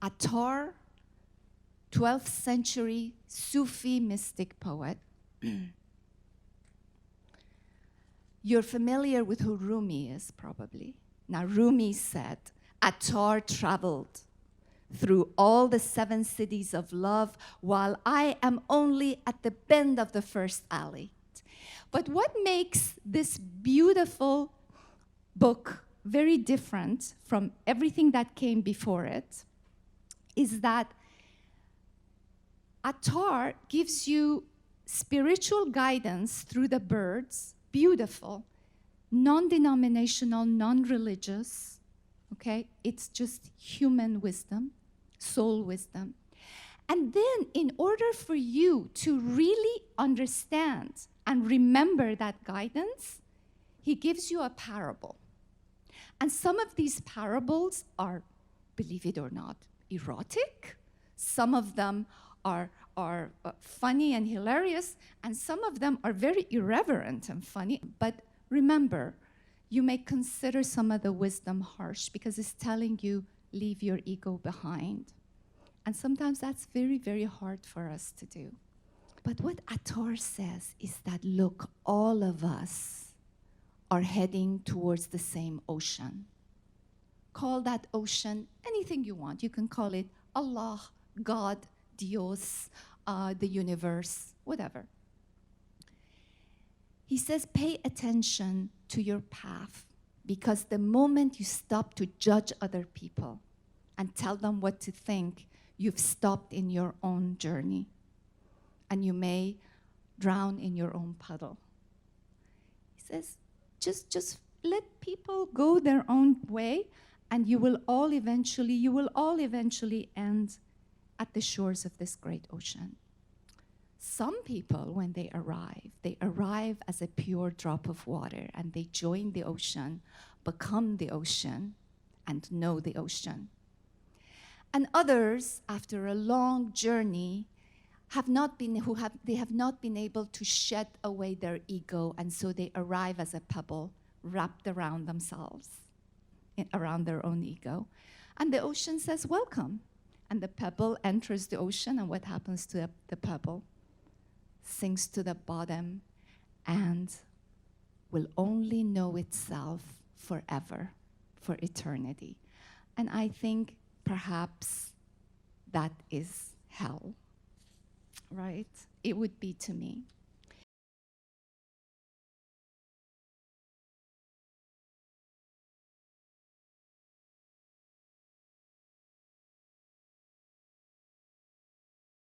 Attar, 12th century Sufi mystic poet. You're familiar with who Rumi is, probably. Now, Rumi said, Attar traveled through all the 7 cities of love while I am only at the bend of the first alley. But what makes this beautiful book very different from everything that came before it is that Attar gives you spiritual guidance through the birds, beautiful, non-denominational, non-religious, okay? It's just human wisdom, soul wisdom. And then in order for you to really understand and remember that guidance, he gives you a parable. And some of these parables are, believe it or not, erotic. Some of them are funny and hilarious, and some of them are very irreverent and funny. But remember, you may consider some of the wisdom harsh because it's telling you, leave your ego behind. And sometimes that's very, very hard for us to do. But what Attar says is that, look, all of us are heading towards the same ocean. Call that ocean anything you want. You can call it Allah, God, Dios, the universe, whatever. He says, pay attention to your path, because the moment you stop to judge other people and tell them what to think, you've stopped in your own journey, and you may drown in your own puddle. He says, just let people go their own way, and you will all eventually end at the shores of this great ocean. Some people, when they arrive as a pure drop of water, and they join the ocean, become the ocean, and know the ocean. And others, after a long journey, have not been able to shed away their ego, and so they arrive as a pebble wrapped around themselves, around their own ego. And the ocean says, welcome. And the pebble enters the ocean, and what happens to the pebble? Sinks to the bottom and will only know itself forever, for eternity. And I think perhaps that is hell, right? It would be to me.